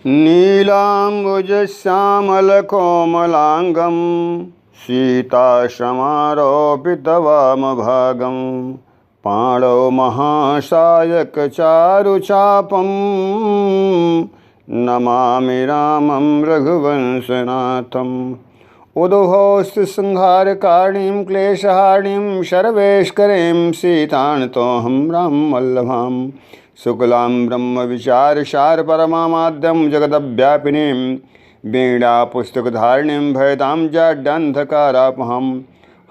नीलाम्बुजश्यामलकोमलाङ्गं सीतासमारोपितवामभागं पाणौ महासायकचारुचापं नमामि रामं रघुवंशनाथम्। उदुहोस्त्रिसंहारकारिणीं क्लेशहारिणीं सर्वेश्वरीं सीतान्तोऽहं रामवल्लभां शुक्लां ब्रह्मविचारसार परमामाद्यं जगद्व्यापिनीं वीणापुस्तकधारिणीं भयदां जाड्यान्धकारापहं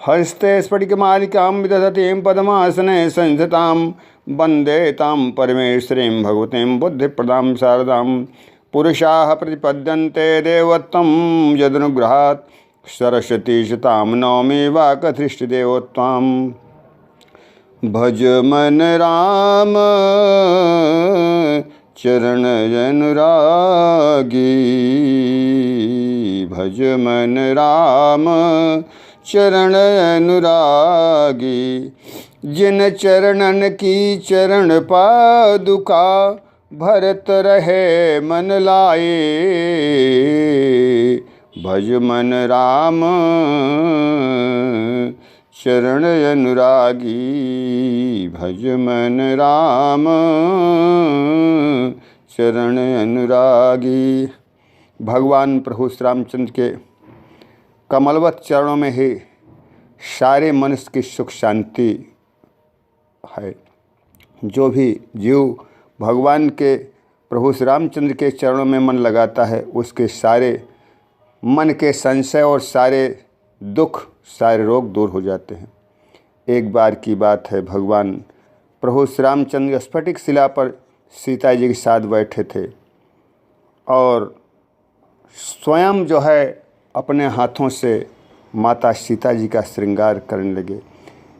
हस्ते स्फटिकमालिकां विदधतीं पद्मासने संस्थितां वन्दे तां परमेश्वरीं भगवतीं बुद्धिप्रदां शारदां। पुरुषाः प्रतिपद्यन्ते देवत्वं यदनुग्रहात् सरस्वती सुतां नौमि वाकधृष्टदेवत्वाम्। भज मन राम चरण अनुरागी, भज मन राम चरण अनुरागी। जिन चरणन की चरण पादुका भरत रहे मन लाए। भज मन राम चरण अनुरागी, भज मन राम चरण अनुरागी। भगवान प्रभु श्री रामचंद्र के कमलवत चरणों में ही सारे मनुष्य की सुख शांति है। जो भी जीव भगवान के प्रभु श्री रामचंद्र के चरणों में मन लगाता है, उसके सारे मन के संशय और सारे दुख, सारे रोग दूर हो जाते हैं। एक बार की बात है, भगवान प्रभु श्री रामचंद्र स्फटिक शिला पर सीता जी के साथ बैठे थे और स्वयं जो है अपने हाथों से माता सीता जी का श्रृंगार करने लगे।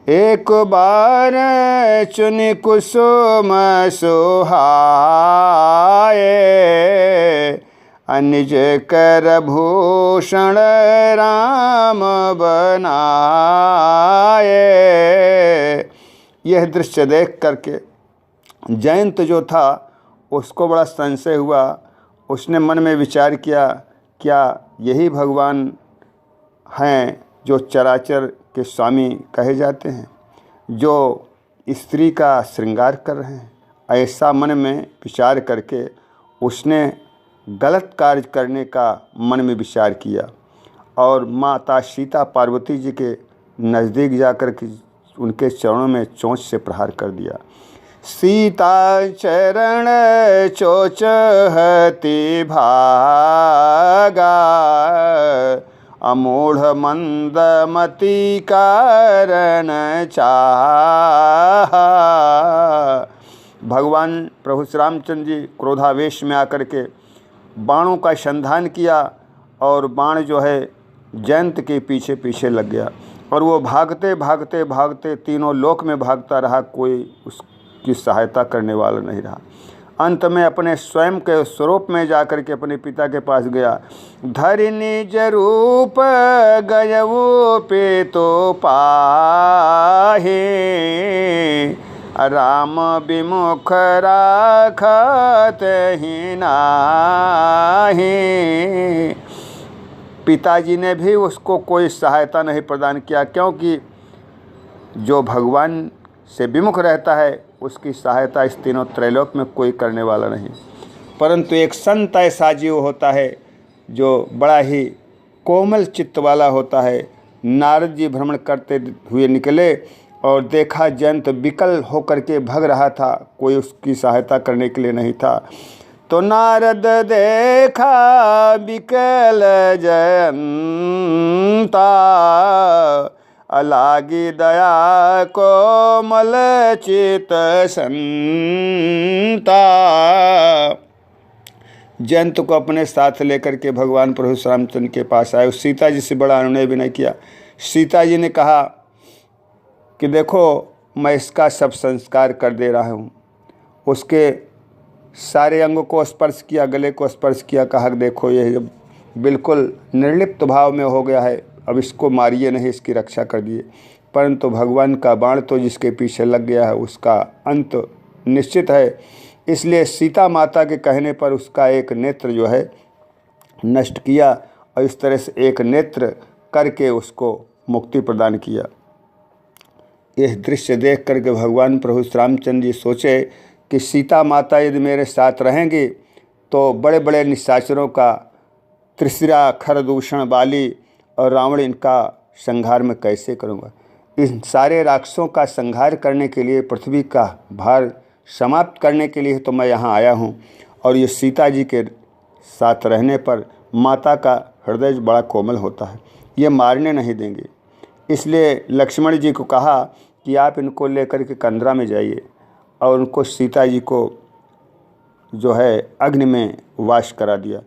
एक बार चुनि कुसुम सोहाए, अनिज कर भूषण राम बनाए। यह दृश्य देख करके जयंत जो था उसको बड़ा संशय हुआ। उसने मन में विचार किया, क्या यही भगवान हैं जो चराचर के स्वामी कहे जाते हैं, जो स्त्री का श्रृंगार कर रहे हैं? ऐसा मन में विचार करके उसने गलत कार्य करने का मन में विचार किया और माता सीता पार्वती जी के नज़दीक जाकर के उनके चरणों में चोंच से प्रहार कर दिया। सीता चरण चोचहति भागा, अमूढ़ मंदमति कारण चाहा। भगवान प्रभु श्री रामचंद्र जी क्रोधावेश में आकर के बाणों का संधान किया और बाण जो है जयंत के पीछे पीछे लग गया और वो भागते भागते भागते तीनों लोक में भागता रहा, कोई उसकी सहायता करने वाला नहीं रहा। अंत में अपने स्वयं के स्वरूप में जाकर के अपने पिता के पास गया। धरि निज रूप गयऊ पे तो पाहे, राम विमुख राखत ही नाहि। पिताजी ने भी उसको कोई सहायता नहीं प्रदान किया, क्योंकि जो भगवान से विमुख रहता है उसकी सहायता इस तीनों त्रैलोक में कोई करने वाला नहीं। परंतु एक संत ऐसा जीव होता है जो बड़ा ही कोमल चित्त वाला होता है। नारद जी भ्रमण करते हुए निकले और देखा जयंत विकल होकर के भग रहा था, कोई उसकी सहायता करने के लिए नहीं था। तो नारद देखा विकल जयंता, अलागी दया कोमल चित संता। जयंत को अपने साथ लेकर के भगवान प्रभु श्री रामचंद्र के पास आए। सीता जी से बड़ा अनुनय विनय किया। सीता जी ने कहा कि देखो, मैं इसका सब संस्कार कर दे रहा हूँ। उसके सारे अंगों को स्पर्श किया, गले को स्पर्श किया, कहा देखो ये बिल्कुल निर्लिप्त भाव में हो गया है, अब इसको मारिए नहीं, इसकी रक्षा कर दिए। परंतु भगवान का बाण तो जिसके पीछे लग गया है उसका अंत निश्चित है। इसलिए सीता माता के कहने पर उसका एक नेत्र जो है नष्ट किया और इस तरह से एक नेत्र करके उसको मुक्ति प्रदान किया। यह दृश्य देख करके भगवान प्रभु श्री रामचंद्र जी सोचे कि सीता माता यदि मेरे साथ रहेंगी तो बड़े बड़े निशाचरों का त्रिशिरा, खरदूषण, बाली और रावण इनका संहार मैं कैसे करूँगा। इन सारे राक्षसों का संहार करने के लिए, पृथ्वी का भार समाप्त करने के लिए तो मैं यहाँ आया हूँ। और ये सीता जी के साथ रहने पर माता का हृदय बड़ा कोमल होता है, ये मारने नहीं देंगे। इसलिए लक्ष्मण जी को कहा कि आप इनको लेकर के कंदरा में जाइए और उनको सीता जी को जो है अग्नि में वास करा दिया।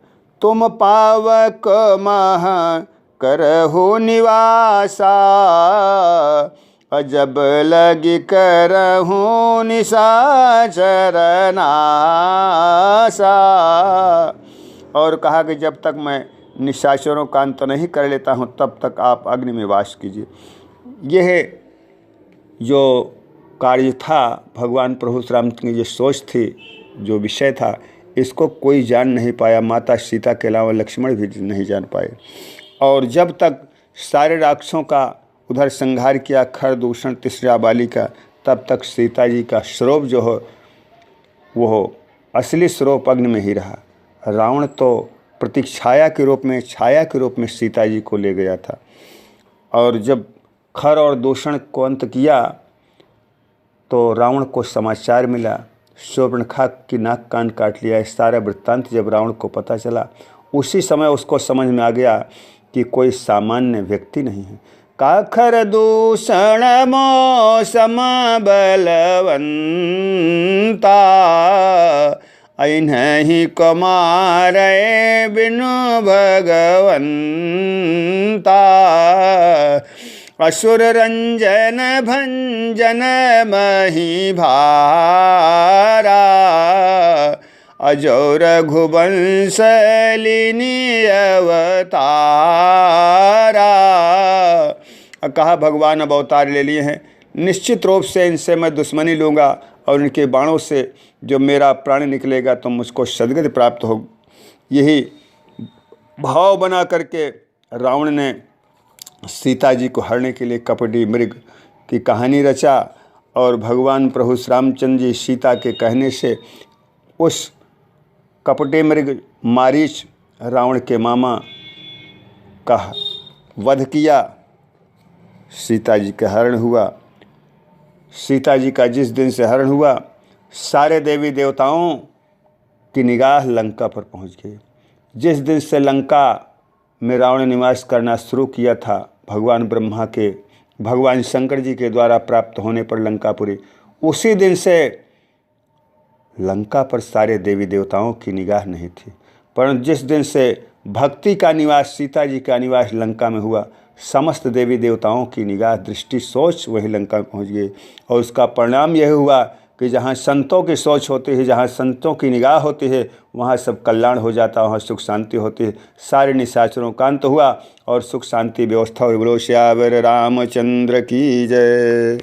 तुम पावक मह करहु निवासा, अजब लगी करहु निशाचर नासा। और कहा कि जब तक मैं निशाचरों का अंत नहीं कर लेता हूँ तब तक आप अग्नि में वास कीजिए। यह जो कार्य था भगवान प्रभु श्री राम की जो सोच थी, जो विषय था, इसको कोई जान नहीं पाया। माता सीता के अलावा लक्ष्मण भी नहीं जान पाए। और जब तक सारे राक्षसों का उधर संहार किया, खरदूषण, त्रिशिरा, बाली का, तब तक सीता जी का स्वरूप जो हो वो असली स्वरूप अग्नि में ही रहा। रावण तो प्रतीक्षाया के रूप में, छाया के रूप में सीता जी को ले गया था। और जब खर और दूषण को अंत किया तो रावण को समाचार मिला, शूर्पणखा की नाक कान काट लिया। इस सारा वृत्तांत जब रावण को पता चला, उसी समय उसको समझ में आ गया कि कोई सामान्य व्यक्ति नहीं है। काखर दूषण मौसम बलवंता, इन्हीं को मारे बिनु भगवंता। असुर रंजन भंजन मही भारा, अजो रघुवंश लीनी अवतारा। कहा भगवान अब अवतार ले लिए हैं, निश्चित रूप से इनसे मैं दुश्मनी लूँगा और इनके बाणों से जो मेरा प्राण निकलेगा तो मुझको सद्गति प्राप्त हो। यही भाव बना करके रावण ने सीता जी को हरने के लिए कपटी मृग की कहानी रचा। और भगवान प्रभु श्री रामचंद्र जी सीता के कहने से उस कपटी मृग मारीच, रावण के मामा, का वध किया। सीता जी का हरण हुआ। सीता जी का जिस दिन से हरण हुआ, सारे देवी देवताओं की निगाह लंका पर पहुंच गई। जिस दिन से लंका में रावण निवास करना शुरू किया था, भगवान शंकर जी के द्वारा प्राप्त होने पर लंकापुरी, उसी दिन से लंका पर सारे देवी देवताओं की निगाह नहीं थी। परंतु जिस दिन से भक्ति का निवास, सीता जी का निवास लंका में हुआ, समस्त देवी देवताओं की निगाह, दृष्टि, सोच वही लंका में पहुँच गई। और उसका परिणाम यह हुआ कि जहाँ संतों की सोच होती है, जहाँ संतों की निगाह होती है, वहाँ सब कल्याण हो जाता है, वहाँ सुख शांति होती है। सारे निशाचरों का अंत हुआ और सुख शांति व्यवस्था हुई। बोलो श्यावर रामचंद्र की जय।